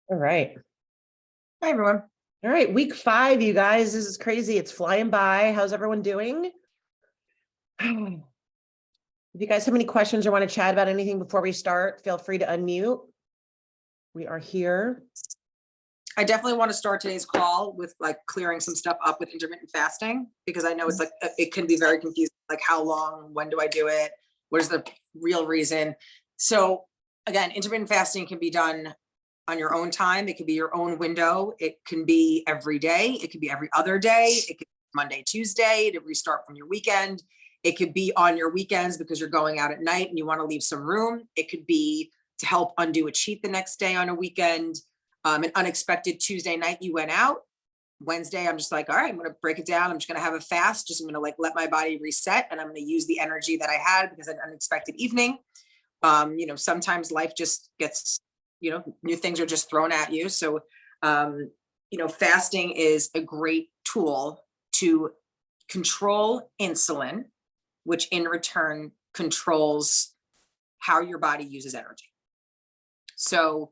All right. Hi, everyone. All right. Week 5, you guys. This is crazy. It's flying by. How's everyone doing? If you guys have any questions or want to chat about anything before we start, feel free to unmute. We are here. I definitely want to start today's call with like clearing some stuff up with intermittent fasting, because I know it's like it can be very confusing. Like, how long? When do I do it? What is the real reason? So again, intermittent fasting can be done on your own time. It can be your own window. It can be every day. It could be every other day. It could be Monday, Tuesday to restart from your weekend. It could be on your weekends because you're going out at night and you want to leave some room. It could be to help undo a cheat the next day on a weekend. An unexpected Tuesday night you went out. Wednesday, I'm just like, all right, I'm going to break it down. I'm just going to have a fast. I'm going to like let my body reset, and I'm going to use the energy that I had because of an unexpected evening. Sometimes life just gets, new things are just thrown at you. So, fasting is a great tool to control insulin, which in return controls how your body uses energy. So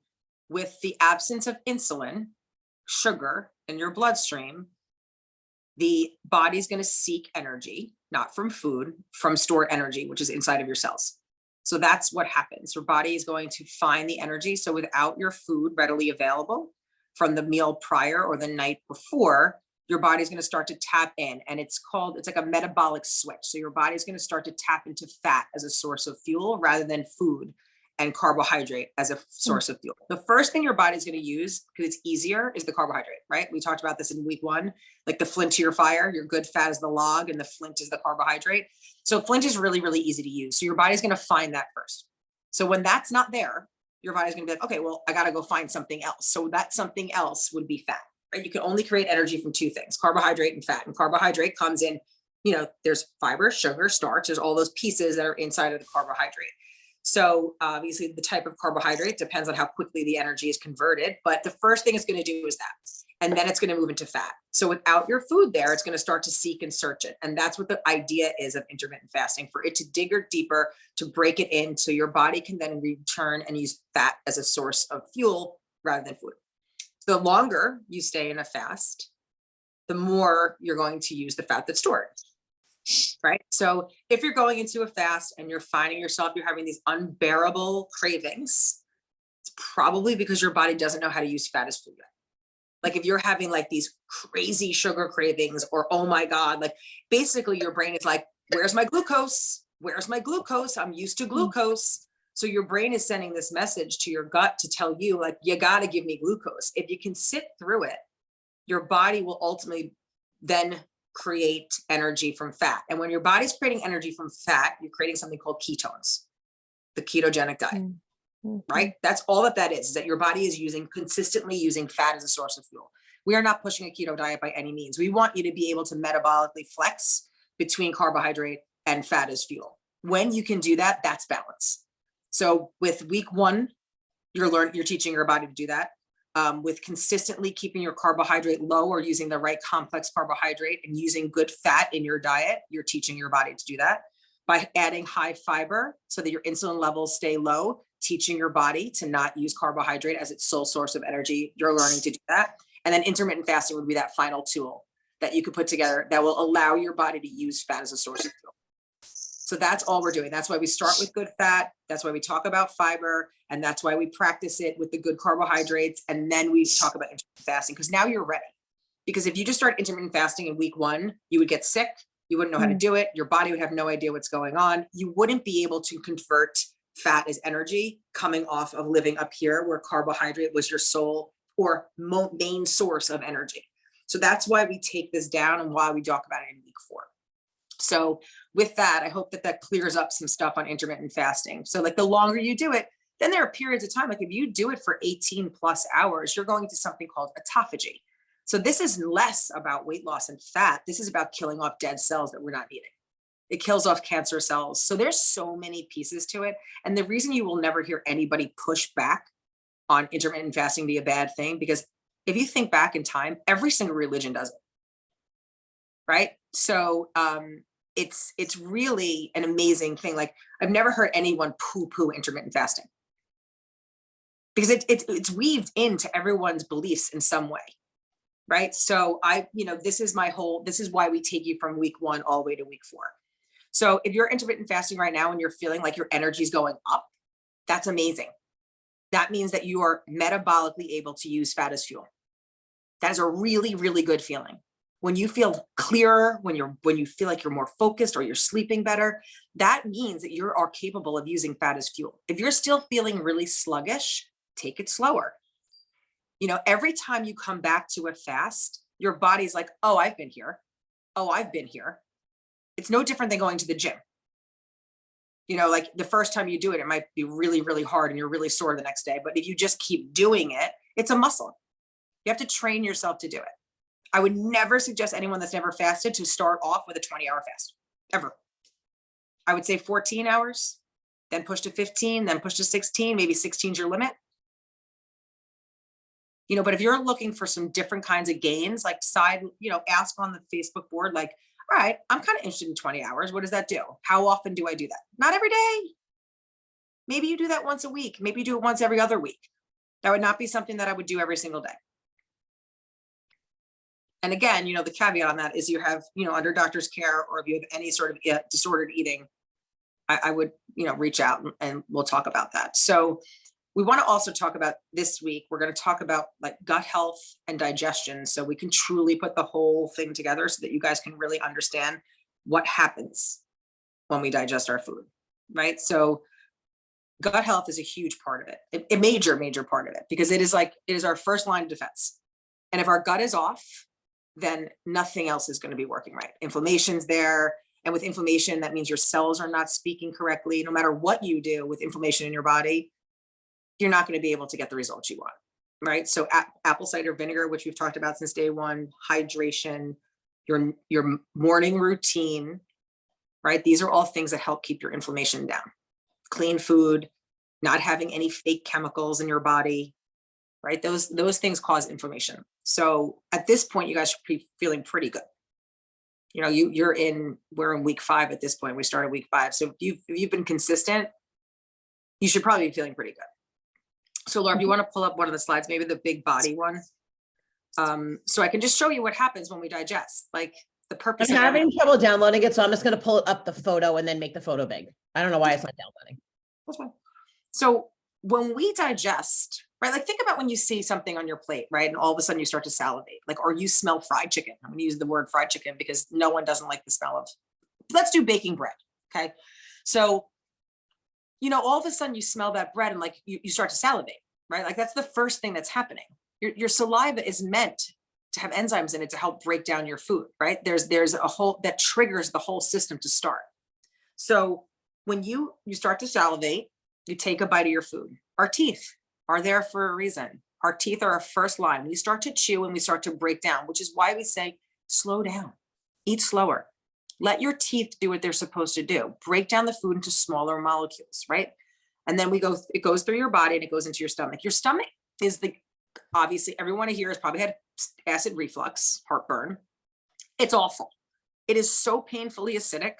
with the absence of insulin, sugar in your bloodstream, the body's going to seek energy, not from food, from stored energy, which is inside of your cells. So that's what happens. Your body is going to find the energy. So without your food readily available from the meal prior or the night before, your body's going to start to tap in, and it's like a metabolic switch. So your body's going to start to tap into fat as a source of fuel rather than food and carbohydrate as a source of fuel. The first thing your body's going to use, because it's easier, is the carbohydrate, right? We talked about this in week 1, like the flint to your fire. Your good fat is the log and the flint is the carbohydrate. So flint is really, really easy to use. So your body's going to find that first. So when that's not there, your body's going to be like, okay, well, I got to go find something else. So that something else would be fat, right? You can only create energy from 2 things, carbohydrate and fat. And carbohydrate comes in, there's fiber, sugar, starch, there's all those pieces that are inside of the carbohydrate. So obviously the type of carbohydrate depends on how quickly the energy is converted, but the first thing it's going to do is that, and then it's going to move into fat. So without your food there, it's going to start to seek and search it. And that's what the idea is of intermittent fasting, for it to dig deeper, to break it in so your body can then return and use fat as a source of fuel rather than food. So the longer you stay in a fast, the more you're going to use the fat that's stored. Right. So if you're going into a fast and you're finding yourself, you're having these unbearable cravings, it's probably because your body doesn't know how to use fat as food yet. Like if you're having like these crazy sugar cravings, or, oh my God, like basically your brain is like, where's my glucose? Where's my glucose? I'm used to glucose. So your brain is sending this message to your gut to tell you, like, you got to give me glucose. If you can sit through it, your body will ultimately then create energy from fat. And when your body's creating energy from fat, you're creating something called ketones, the ketogenic diet, right? That's all that is that your body is consistently using fat as a source of fuel. We are not pushing a keto diet by any means. We want you to be able to metabolically flex between carbohydrate and fat as fuel. When you can do that, that's balance. So with week 1, you're teaching your body to do that. With consistently keeping your carbohydrate low, or using the right complex carbohydrate and using good fat in your diet, you're teaching your body to do that. By adding high fiber so that your insulin levels stay low, teaching your body to not use carbohydrate as its sole source of energy, you're learning to do that. And then intermittent fasting would be that final tool that you could put together that will allow your body to use fat as a source of fuel. So that's all we're doing. That's why we start with good fat. That's why we talk about fiber. And that's why we practice it with the good carbohydrates. And then we talk about intermittent fasting, because now you're ready. Because if you just start intermittent fasting in week 1, you would get sick. You wouldn't know how to do it. Your body would have no idea what's going on. You wouldn't be able to convert fat as energy coming off of living up here where carbohydrate was your sole or main source of energy. So that's why we take this down and why we talk about it in week 4. So with that, I hope that clears up some stuff on intermittent fasting. So like the longer you do it, then there are periods of time, like if you do it for 18 plus hours, you're going to something called autophagy. So this is less about weight loss and fat. This is about killing off dead cells that we're not needing. It kills off cancer cells. So there's so many pieces to it. And the reason you will never hear anybody push back on intermittent fasting be a bad thing, because if you think back in time, every single religion does it. Right? So it's really an amazing thing. Like I've never heard anyone poo-poo intermittent fasting. because it's weaved into everyone's beliefs in some way, right? So this is why we take you from week 1 all the way to week 4. So if you're intermittent fasting right now and you're feeling like your energy is going up, that's amazing. That means that you are metabolically able to use fat as fuel. That is a really, really good feeling. When you feel clearer, when you feel like you're more focused or you're sleeping better, that means that you are capable of using fat as fuel. If you're still feeling really sluggish, take it slower. Every time you come back to a fast, your body's like, oh, I've been here. Oh, I've been here. It's no different than going to the gym. Like the first time you do it, it might be really, really hard and you're really sore the next day. But if you just keep doing it, it's a muscle. You have to train yourself to do it. I would never suggest anyone that's never fasted to start off with a 20-hour fast, ever. I would say 14 hours, then push to 15, then push to 16, maybe 16 is your limit. But if you're looking for some different kinds of gains, like ask on the Facebook board, like, all right, I'm kind of interested in 20 hours. What does that do? How often do I do that? Not every day. Maybe you do that once a week. Maybe you do it once every other week. That would not be something that I would do every single day. And again, the caveat on that is you have, under doctor's care, or if you have any sort of disordered eating, I would, reach out and we'll talk about that. So we want to also talk about this week, we're going to talk about like gut health and digestion. So we can truly put the whole thing together so that you guys can really understand what happens when we digest our food, right? So gut health is a huge part of it, a major, major part of it, because it is our first line of defense. And if our gut is off, then nothing else is going to be working right. Inflammation's there. And with inflammation, that means your cells are not speaking correctly. No matter what you do with inflammation in your body, you're not going to be able to get the results you want, right? So apple cider vinegar, which we've talked about since day 1, hydration, your morning routine, right? These are all things that help keep your inflammation down. Clean food, not having any fake chemicals in your body, right? Those things cause inflammation. So at this point, you guys should be feeling pretty good. We're in week 5 at this point. We started week 5. So if you've been consistent, you should probably be feeling pretty good. So Laura, if you want to pull up one of the slides, maybe the big body one. So I can just show you what happens when we digest, like the purpose. I'm having trouble downloading it, so I'm just going to pull up the photo and then make the photo big. I don't know why it's not downloading. That's fine. So when we digest, right, like think about when you see something on your plate, right, and all of a sudden you start to salivate, like, or you smell fried chicken. I'm going to use the word fried chicken because no one doesn't like the smell of. Let's do baking bread, okay? So all of a sudden you smell that bread and like you start to salivate, right? Like that's the first thing that's happening. Your saliva is meant to have enzymes in it to help break down your food, right? There's a whole that triggers the whole system to start. So when you start to salivate, you take a bite of your food. Our teeth are there for a reason. Our teeth are our first line. We start to chew and we start to break down, which is why we say, slow down, eat slower. Let your teeth do what they're supposed to do. Break down the food into smaller molecules, right? And then it goes through your body and it goes into your stomach. Your stomach is obviously everyone here has probably had acid reflux, heartburn. It's awful. It is so painfully acidic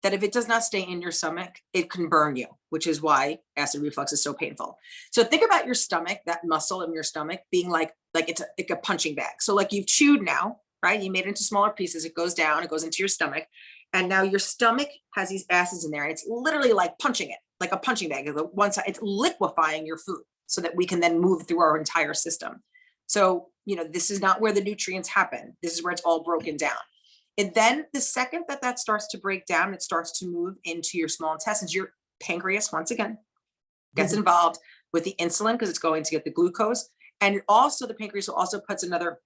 that if it does not stay in your stomach, it can burn you, which is why acid reflux is so painful. So think about your stomach, that muscle in your stomach being like it's like a punching bag. So like you've chewed now, right? You made it into smaller pieces. It goes down, it goes into your stomach. And now your stomach has these acids in there. And it's literally like punching it, like a punching bag. One side, it's liquefying your food so that we can then move through our entire system. So, this is not where the nutrients happen. This is where it's all broken down. And then the second that starts to break down, it starts to move into your small intestines. Your pancreas, once again, gets involved with the insulin because it's going to get the glucose. And also the pancreas also puts another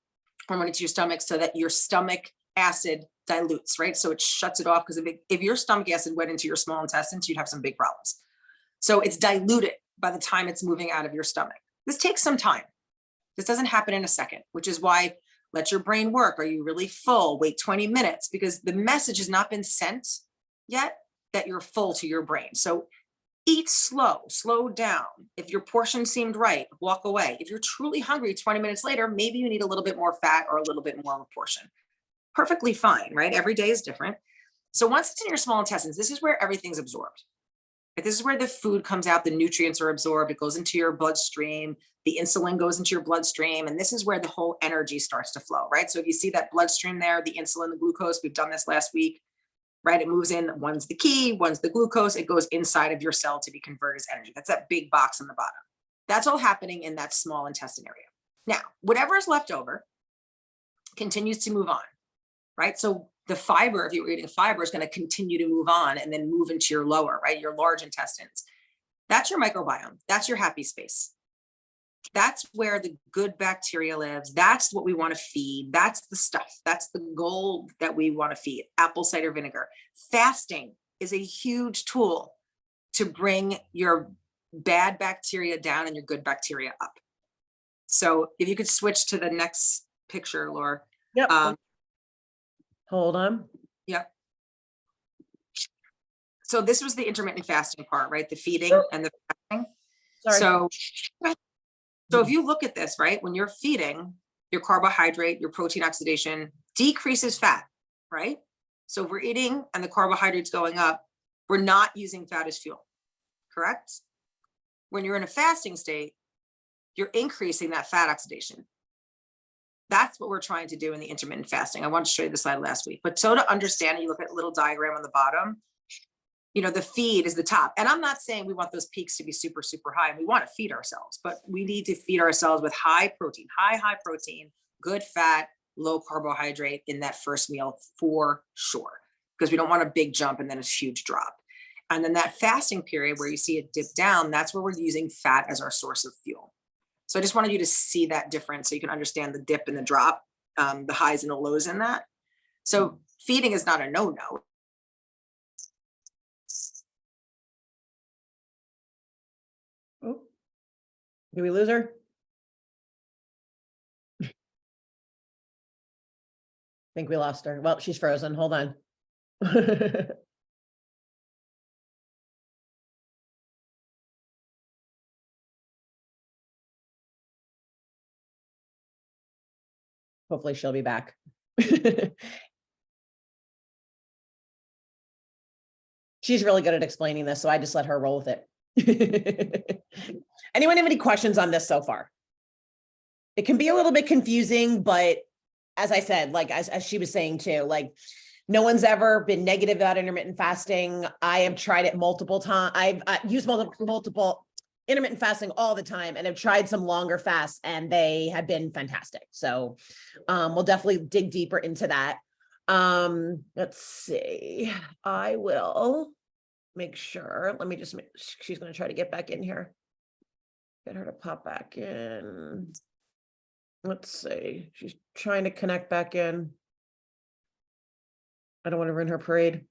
hormone into your stomach so that your stomach acid dilutes, right? So it shuts it off because if your stomach acid went into your small intestines, you'd have some big problems. So it's diluted by the time it's moving out of your stomach. This takes some time. This doesn't happen in a second, which is why let your brain work. Are you really full? Wait 20 minutes because the message has not been sent yet that you're full to your brain. So eat slow down. If your portion seemed right, walk away. If you're truly hungry 20 minutes later, maybe you need a little bit more fat or a little bit more of a portion. Perfectly fine, right? Every day is different. So once it's in your small intestines, this is where everything's absorbed. This is where the food comes out, the nutrients are absorbed, it goes into your bloodstream, the insulin goes into your bloodstream, and this is where the whole energy starts to flow, right? So if you see that bloodstream there, the insulin, the glucose, we've done this last week, right? It moves in, one's the key, one's the glucose, it goes inside of your cell to be converted as energy. That's that big box on the bottom. That's all happening in that small intestine area. Now, whatever is left over continues to move on, right? So the fiber, if you're eating fiber, is going to continue to move on and then move into your lower, right? Your large intestines. That's your microbiome. That's your happy space. That's where the good bacteria lives. That's what we want to feed. That's the stuff. That's the gold that we want to feed. Apple cider vinegar. Fasting is a huge tool to bring your bad bacteria down and your good bacteria up. So if you could switch to the next picture, Laura. Yep. Hold on. Yep. So this was the intermittent fasting part, right? The feeding and the fasting. Sorry. So if you look at this, right, when you're feeding, your carbohydrate, your protein oxidation decreases fat, right? So if we're eating and the carbohydrates going up, we're not using fat as fuel, correct? When you're in a fasting state, you're increasing that fat oxidation. That's what we're trying to do in the intermittent fasting. I wanted to show you the slide last week, but so to understand, you look at a little diagram on the bottom, you know, the feed is the top. And I'm not saying we want those peaks to be super, super high. And we want to feed ourselves, but we need to feed ourselves with high protein, good fat, low carbohydrate in that first meal for sure, because we don't want a big jump and then a huge drop. And then that fasting period where you see it dip down, that's where we're using fat as our source of fuel. So I just wanted you to see that difference so you can understand the dip and the drop, the highs and the lows in that. So feeding is not a no-no. Oh, did we lose her? I think we lost her. Well, she's frozen. Hold on. Hopefully she'll be back. She's really good at explaining this, so I just let her roll with it. Anyone have any questions on this so far? It can be a little bit confusing, but as I said, like as she was saying too, like no one's ever been negative about intermittent fasting. I have tried it multiple times. I've used multiple intermittent fasting all the time and have tried some longer fasts and they have been fantastic. So we'll definitely dig deeper into that. Let's see. I will make sure. Let me just make, she's going to try to get back in here. Get her to pop back in. Let's see. She's trying to connect back in. I don't want to ruin her parade.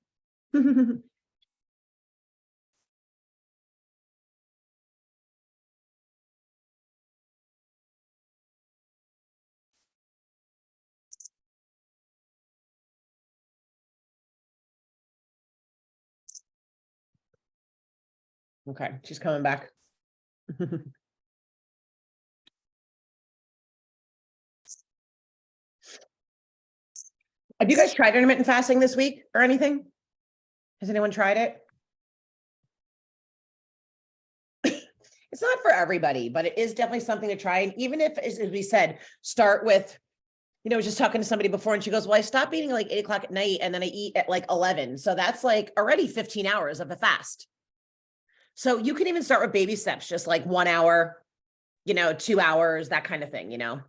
Okay, she's coming back. Have you guys tried intermittent fasting this week or anything? Has anyone tried it? It's not for everybody, but it is definitely something to try. And even if, as we said, start with, you know, just talking to somebody before and she goes, well, I stopped eating like 8 o'clock at night and then I eat at like 11. So that's like already 15 hours of a fast. So you can even start with baby steps, just like 1 hour, you know, 2 hours, that kind of thing, you know?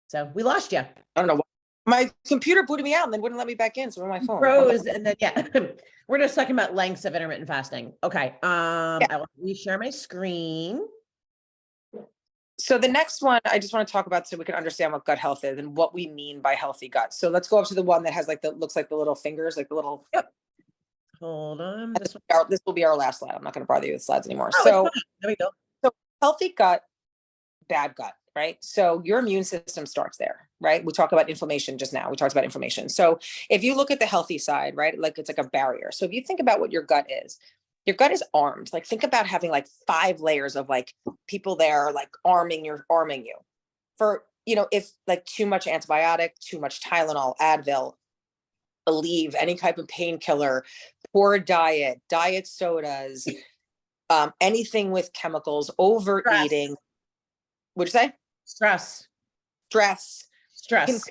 So we lost you. I don't know. My computer booted me out and then wouldn't let me back in. So on my phone. Froze and then, yeah, we're just talking about lengths of intermittent fasting. Okay. I will reshare my screen. So the next one I just want to talk about so we can understand what gut health is and what we mean by healthy gut. So let's go up to the one that has like the, looks like the little fingers, like the little. Yep. Hold on. This will be our last slide. I'm not going to bother you with slides anymore. Oh, So there we go. So healthy gut, bad gut, right? So your immune system starts there, right? We talked about inflammation just now. We talked about inflammation. So if you look at the healthy side, right, like it's like a barrier. So if you think about what your gut is armed. Like think about having like 5 layers of like people there, like arming you for, you know, if like too much antibiotic, too much Tylenol, Advil, Aleve, any type of painkiller, poor diet sodas, anything with chemicals, overeating. What'd you say? Stress, Stress can stress.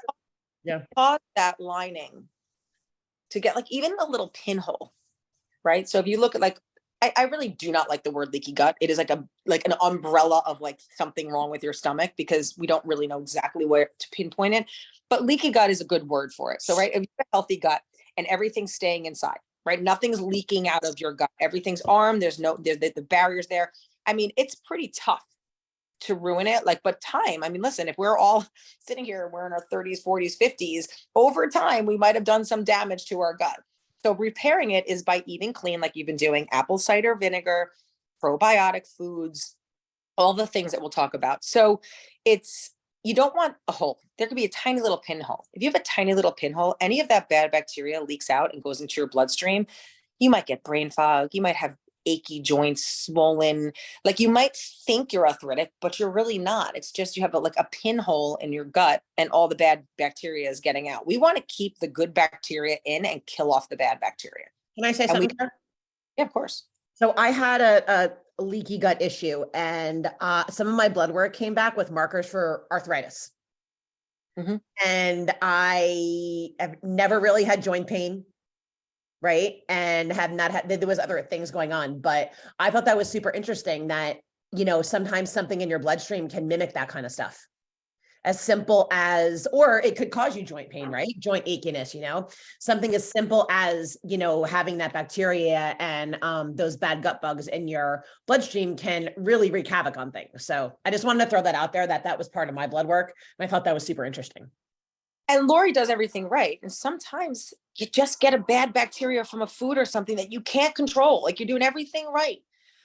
Yeah. cause that lining to get like even a little pinhole, right? So if you look at like, I really do not like the word leaky gut. It is like an umbrella of like something wrong with your stomach, because we don't really know exactly where to pinpoint it. But leaky gut is a good word for it. So right, if you have a healthy gut and everything's staying inside, right? Nothing's leaking out of your gut. Everything's armed. There's no the barriers there. I mean, it's pretty tough to ruin it. Like, but time, I mean, listen, if we're all sitting here, we're in our 30s, 40s, 50s, over time, we might have done some damage to our gut. So repairing it is by eating clean, like you've been doing, apple cider vinegar, probiotic foods, all the things that we'll talk about. So you don't want a hole. There could be a tiny little pinhole. If you have a tiny little pinhole, any of that bad bacteria leaks out and goes into your bloodstream. You might get brain fog. You might have achy joints, swollen. Like you might think you're arthritic, but you're really not. It's just you have like a pinhole in your gut and all the bad bacteria is getting out. We want to keep the good bacteria in and kill off the bad bacteria. Can I say And something? yeah, of course. So I had a leaky gut issue, and some of my blood work came back with markers for arthritis. Mhm. And I have never really had joint pain, right? And have not had, there was other things going on, but I thought that was super interesting that, sometimes something in your bloodstream can mimic that kind of stuff. As simple as, or it could cause you joint pain, right? Joint achiness, something as simple as, having that bacteria and those bad gut bugs in your bloodstream can really wreak havoc on things. So I just wanted to throw that out there, that was part of my blood work. And I thought that was super interesting. And Lori does everything right. And sometimes you just get a bad bacteria from a food or something that you can't control. Like you're doing everything right,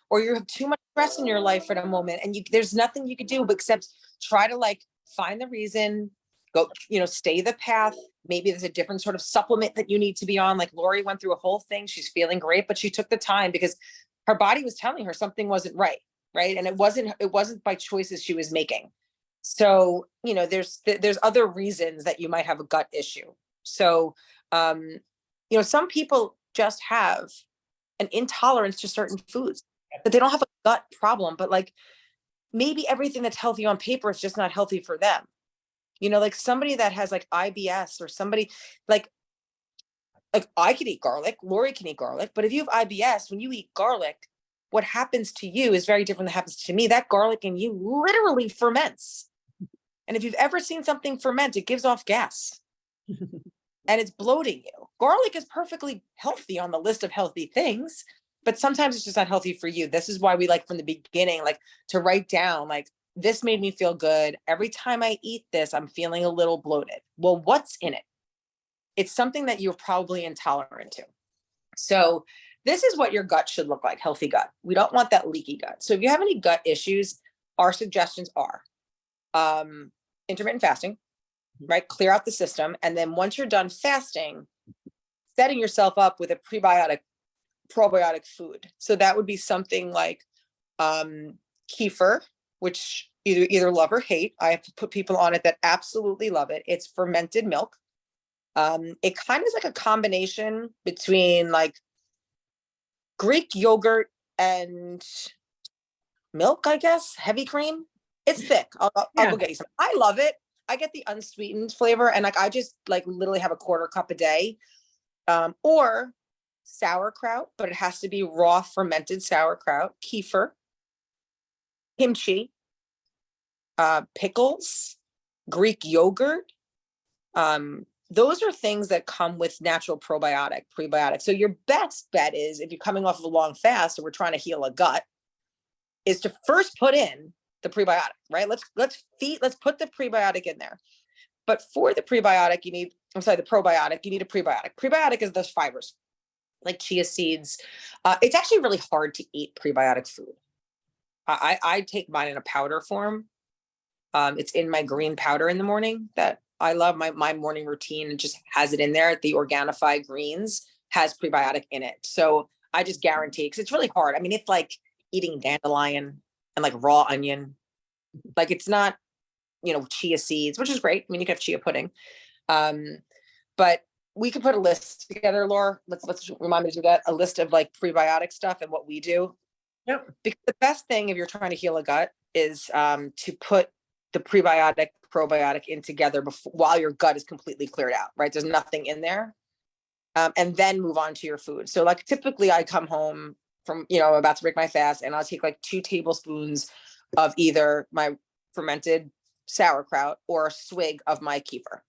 or you have too much stress in your life at a moment, and there's nothing you could do except try to like find the reason, go, stay the path. Maybe there's a different sort of supplement that you need to be on. Like Lori went through a whole thing. She's feeling great, but she took the time because her body was telling her something wasn't right. Right. And it wasn't by choices she was making. So, there's other reasons that you might have a gut issue. So, some people just have an intolerance to certain foods, but they don't have a gut problem, but like maybe everything that's healthy on paper is just not healthy for them. Like somebody that has like IBS, or somebody like I could eat garlic, Lori can eat garlic, but if you have IBS, when you eat garlic, what happens to you is very different than happens to me. That garlic in you literally ferments. And if you've ever seen something ferment, it gives off gas and it's bloating you. Garlic is perfectly healthy on the list of healthy things, but sometimes it's just not healthy for you. This is why we like from the beginning, like to write down, like, this made me feel good. Every time I eat this, I'm feeling a little bloated. Well, what's in it? It's something that you're probably intolerant to. So this is what your gut should look like, healthy gut. We don't want that leaky gut. So if you have any gut issues, our suggestions are intermittent fasting, right? Clear out the system. And then once you're done fasting, setting yourself up with a prebiotic, probiotic food. So that would be something like kefir, which either love or hate. I have to put people on it that absolutely love it. It's fermented milk. It kind of is like a combination between like Greek yogurt and milk, I guess, heavy cream. It's thick. I'll go get you some. I love it. I get the unsweetened flavor, and like I just like literally have a quarter cup a day. Or sauerkraut, but it has to be raw fermented sauerkraut, kefir, kimchi, pickles, Greek yogurt. Those are things that come with natural prebiotic. So your best bet is, if you're coming off of a long fast and we're trying to heal a gut, is to first put in the prebiotic, right? Let's put the prebiotic in there. But for the prebiotic, the probiotic, you need a prebiotic. Prebiotic is those fibers, like chia seeds. It's actually really hard to eat prebiotic food. I take mine in a powder form. It's in my green powder in the morning that I love. My morning routine, and just has it in there. The Organifi greens has prebiotic in it. So I just guarantee, because it's really hard. I mean, it's like eating dandelion and like raw onion. Like it's not, chia seeds, which is great. I mean, you can have chia pudding. But we could put a list together, Laura. Let's remind me to do that. A list of like prebiotic stuff and what we do. Yep. Because the best thing if you're trying to heal a gut is to put the prebiotic, probiotic in together before, while your gut is completely cleared out, right? There's nothing in there. And then move on to your food. So like typically I come home from, I'm about to break my fast and I'll take like 2 tablespoons of either my fermented sauerkraut or a swig of my kefir.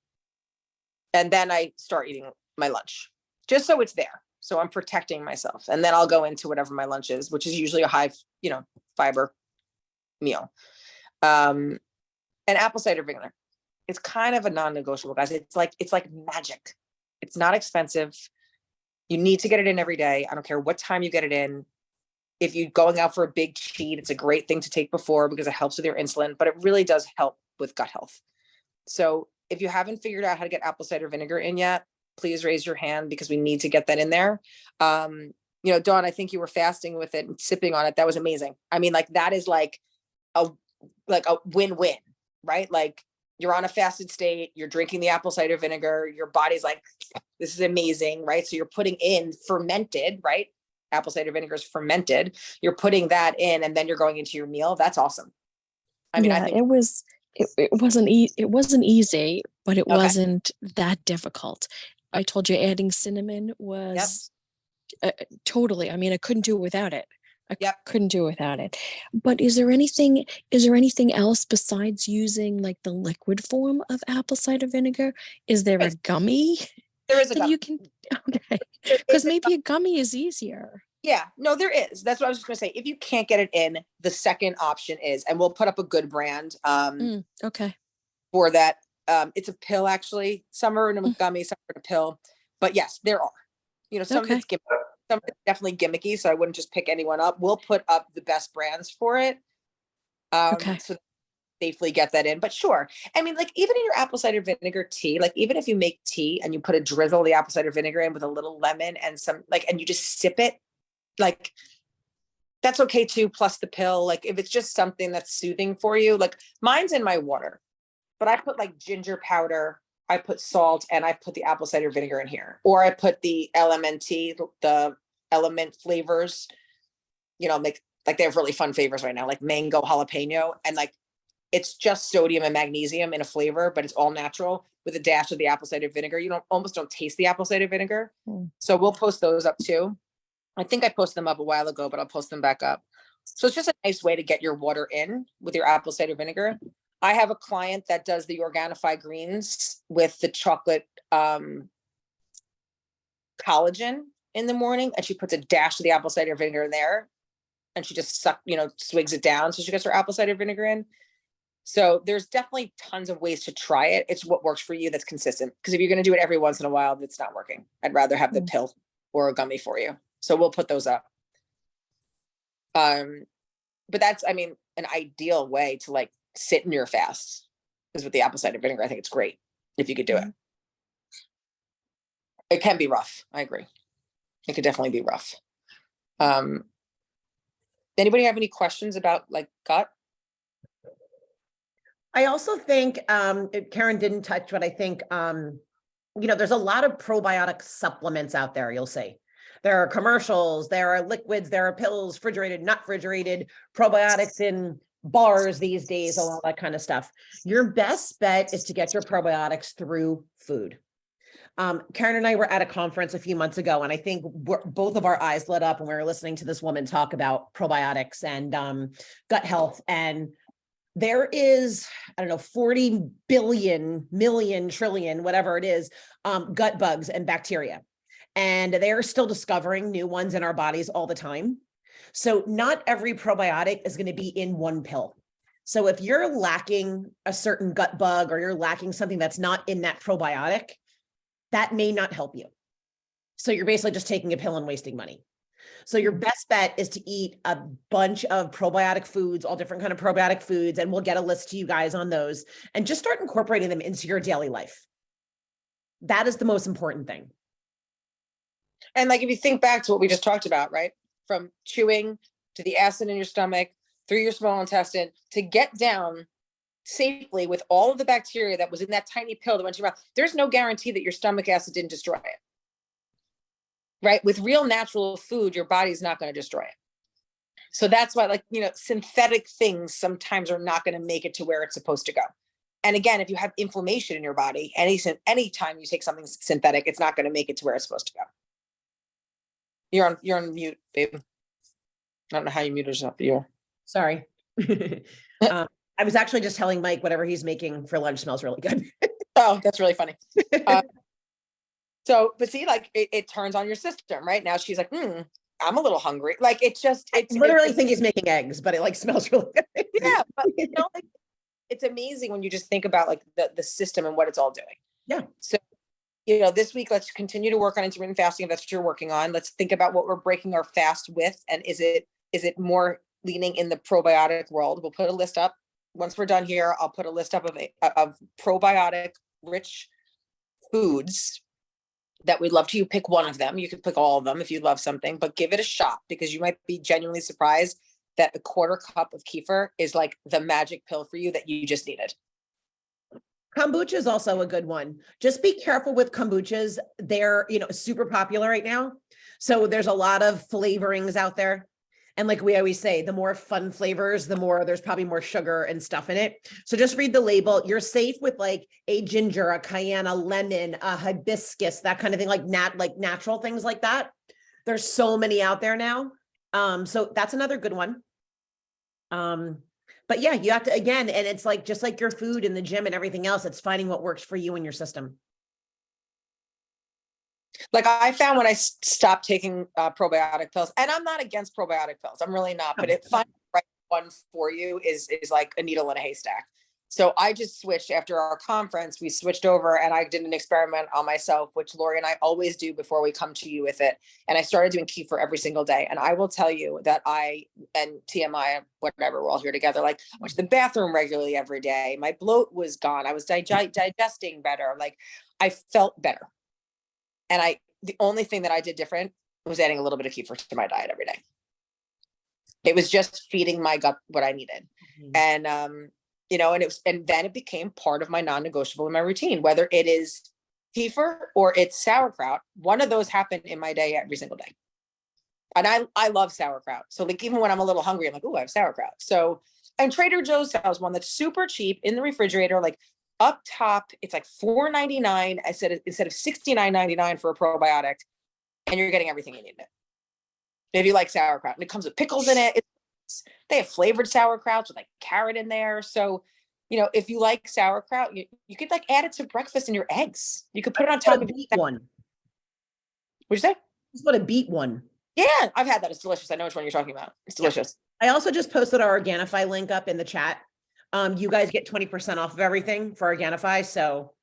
And then I start eating my lunch, just so it's there. So I'm protecting myself. And then I'll go into whatever my lunch is, which is usually a high, fiber meal. And apple cider vinegar. It's kind of a non-negotiable, guys. It's like magic. It's not expensive. You need to get it in every day. I don't care what time you get it in. If you're going out for a big cheat, it's a great thing to take before because it helps with your insulin, but it really does help with gut health. So if you haven't figured out how to get apple cider vinegar in yet, please raise your hand because we need to get that in there. Dawn, I think you were fasting with it and sipping on it. That was amazing. I mean, like that is like a win-win, right? Like you're on a fasted state, you're drinking the apple cider vinegar, your body's like, this is amazing, right? So you're putting in fermented, right? Apple cider vinegar is fermented. You're putting that in and then you're going into your meal. That's awesome. I mean, I think it wasn't easy, but it wasn't that difficult. I told you adding cinnamon was totally, I mean, I couldn't do it without it. Couldn't do it without it. But is there anything else besides using like the liquid form of apple cider vinegar? Is there a gummy? There is a that gummy. you can, okay. Because maybe a gummy is easier. Yeah, no, there is. That's what I was just going to say. If you can't get it in, the second option is, and we'll put up a good brand for that. It's a pill, actually. Some are in a gummy, some are in a pill. But yes, there are. Some of it's gimmicky, some of it's definitely gimmicky, so I wouldn't just pick anyone up. We'll put up the best brands for it. So safely get that in. But sure. I mean, like even in your apple cider vinegar tea, like even if you make tea and you put a drizzle of the apple cider vinegar in with a little lemon and some and you just sip it, like that's okay too, plus the pill. Like if it's just something that's soothing for you, like mine's in my water, but I put like ginger powder, I put salt, and I put the apple cider vinegar in here, or I put the LMNT, the element flavors, like they have really fun flavors right now, like mango jalapeno, and like it's just sodium and magnesium in a flavor, but it's all natural with a dash of the apple cider vinegar. You almost don't taste the apple cider vinegar. So we'll post those up too. I think I posted them up a while ago, but I'll post them back up. So it's just a nice way to get your water in with your apple cider vinegar. I have a client that does the Organifi greens with the chocolate collagen in the morning, and she puts a dash of the apple cider vinegar in there, and she just swigs it down. So she gets her apple cider vinegar in. So there's definitely tons of ways to try it. It's what works for you that's consistent. Because if you're going to do it every once in a while, that's not working. I'd rather have the pill or a gummy for you. So we'll put those up. But that's, I mean, an ideal way to like sit in your fast is with the apple cider vinegar. I think it's great if you could do it. It can be rough. I agree. It could definitely be rough. Anybody have any questions about like gut? I also think Karen didn't touch, but I think there's a lot of probiotic supplements out there. You'll see there are commercials, there are liquids, there are pills, refrigerated, not refrigerated, probiotics in bars these days, all that kind of stuff. Your best bet is to get your probiotics through food. Karen and I were at a conference a few months ago, and I think both of our eyes lit up when we were listening to this woman talk about probiotics and gut health. And there is, 40 billion, million, trillion, whatever it is, gut bugs and bacteria. And they are still discovering new ones in our bodies all the time. So not every probiotic is going to be in one pill. So if you're lacking a certain gut bug or you're lacking something that's not in that probiotic, that may not help you. So you're basically just taking a pill and wasting money. So your best bet is to eat a bunch of probiotic foods, all different kind of probiotic foods, and we'll get a list to you guys on those and just start incorporating them into your daily life. That is the most important thing. And like, if you think back to what we just talked about, right? From chewing to the acid in your stomach, through your small intestine, to get down safely with all of the bacteria that was in that tiny pill that went to your mouth, there's no guarantee that your stomach acid didn't destroy it. Right? With real natural food, your body's not going to destroy it. So that's why, like, synthetic things sometimes are not going to make it to where it's supposed to go. And again, if you have inflammation in your body, anytime you take something synthetic, it's not going to make it to where it's supposed to go. You're on mute, babe. I don't know how you muted yourself, but you're. Sorry. I was actually just telling Mike whatever he's making for lunch smells really good. Oh, that's really funny. But see, like it turns on your system, right? Now she's like, I'm a little hungry. Like it's literally think he's making eggs, but it like smells really good. Yeah, but like, it's amazing when you just think about like the system and what it's all doing. Yeah. So, this week, let's continue to work on intermittent fasting if that's what you're working on. Let's think about what we're breaking our fast with. And is it more leaning in the probiotic world? We'll put a list up. Once we're done here, I'll put a list up of probiotic rich foods that we'd love to. You pick one of them. You could pick all of them if you love something, but give it a shot, because you might be genuinely surprised that a quarter cup of kefir is like the magic pill for you that you just needed. Kombucha is also a good one. Just be careful with kombuchas. They're, super popular right now. So there's a lot of flavorings out there. And like we always say, the more fun flavors, the more there's probably more sugar and stuff in it. So just read the label. You're safe with like a ginger, a cayenne, a lemon, a hibiscus, that kind of thing, like natural things like that. There's so many out there now. So that's another good one. But yeah, you have to, again, and it's like, just like your food in the gym and everything else, it's finding what works for you and your system. Like I found when I stopped taking probiotic pills, and I'm not against probiotic pills, I'm really not, but finding the right one for you is like a needle in a haystack. So I just switched after our conference. We switched over and I did an experiment on myself, which Lori and I always do before we come to you with it. And I started doing kefir every single day. And I will tell you that and TMI, whatever, we're all here together. Like I went to the bathroom regularly every day. My bloat was gone. I was digesting better. Like I felt better. And the only thing that I did different was adding a little bit of kefir to my diet every day. It was just feeding my gut what I needed. Mm-hmm. And then it became part of my non-negotiable in my routine, whether it is kefir or it's sauerkraut. One of those happened in my day every single day. And I love sauerkraut. So like, even when I'm a little hungry, I'm like, oh, I have sauerkraut. So, and Trader Joe's sells one that's super cheap in the refrigerator, like up top, it's like $4.99 instead of $69.99 for a probiotic. And you're getting everything you need in it. If you like sauerkraut, and it comes with pickles in it. They have flavored sauerkrauts with like carrot in there. So, if you like sauerkraut, you could like add it to breakfast in your eggs. You could put it on top of beet one. What'd you say? Just want a beet one. Yeah, I've had that. It's delicious. I know which one you're talking about. It's delicious. I also just posted our Organifi link up in the chat. You guys get 20% off of everything for Organifi. So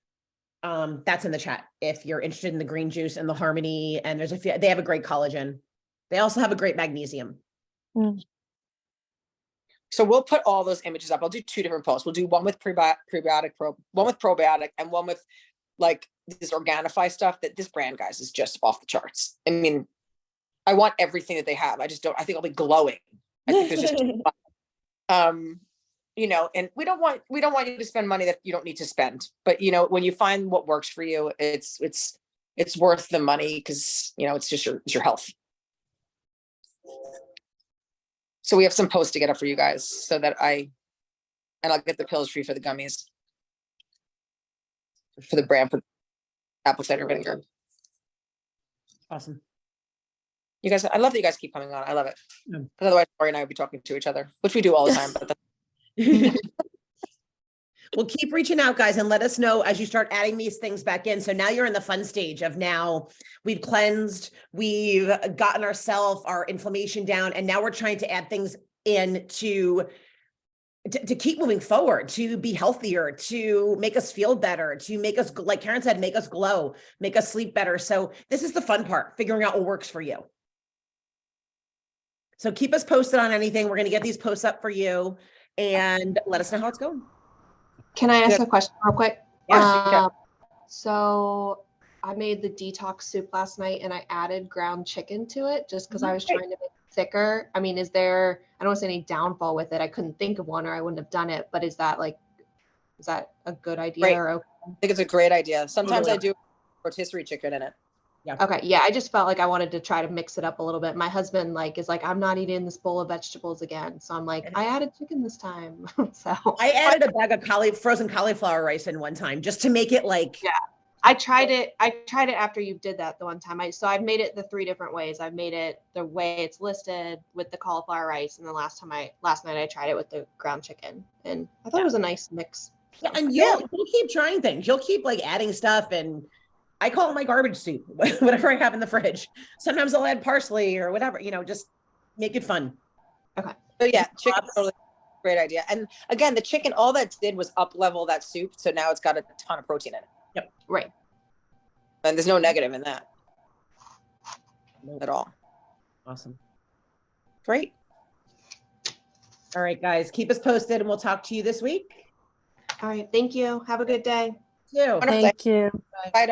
that's in the chat if you're interested in the green juice and the Harmony. And they have a great collagen. They also have a great magnesium. So we'll put all those images up. I'll do 2 different posts. We'll do one with probiotic, and one with like this Organifi stuff that this brand, guys, is just off the charts. I mean, I want everything that they have. I think I'll be glowing. I think there's just, and we don't want you to spend money that you don't need to spend. But when you find what works for you, it's worth the money, because it's just your health. So we have some posts to get up for you guys so that I'll get the pills free for the gummies. For the brand, for apple cider vinegar. Awesome. You guys, I love that you guys keep coming on. I love it. Because otherwise, Lori and I would be talking to each other, which we do all the time. But Well, keep reaching out, guys, and let us know as you start adding these things back in. So now you're in the fun stage of, now we've cleansed, we've gotten our inflammation down, and now we're trying to add things in to keep moving forward, to be healthier, to make us feel better, to make us, like Karen said, make us glow, make us sleep better. So this is the fun part, figuring out what works for you. So keep us posted on anything. We're going to get these posts up for you and let us know how it's going. Can I ask a question real quick? Yeah. So I made the detox soup last night and I added ground chicken to it just because I was trying to make it thicker. I mean, I don't want to say any downfall with it. I couldn't think of one or I wouldn't have done it, but is that a good idea? Right. Or okay? I think it's a great idea. Sometimes I do rotisserie chicken in it. Okay, yeah, I just felt like I wanted to try to mix it up a little bit. My husband is like, I'm not eating this bowl of vegetables again. So I'm like, I added chicken this time. So I added a bag of frozen cauliflower rice in one time just to make it like, yeah, I tried it after you did that the one time. I've made it the 3 different ways. I've made it the way it's listed with the cauliflower rice, and then last night I tried it with the ground chicken, and I thought it was a nice mix. yeah, So. and you'll keep trying things. You'll keep like adding stuff, and I call it my garbage soup, whatever I have in the fridge. Sometimes I'll add parsley or whatever, just make it fun. So yeah, chicken totally great idea. And again, the chicken, all that did was up level that soup. So now it's got a ton of protein in it. Right. And there's no negative in that at all. Awesome. Great. All right, guys, keep us posted and we'll talk to you this week. All right. Thank you. Have a good day. You. Wonderful. Thank you. Bye, Dawn.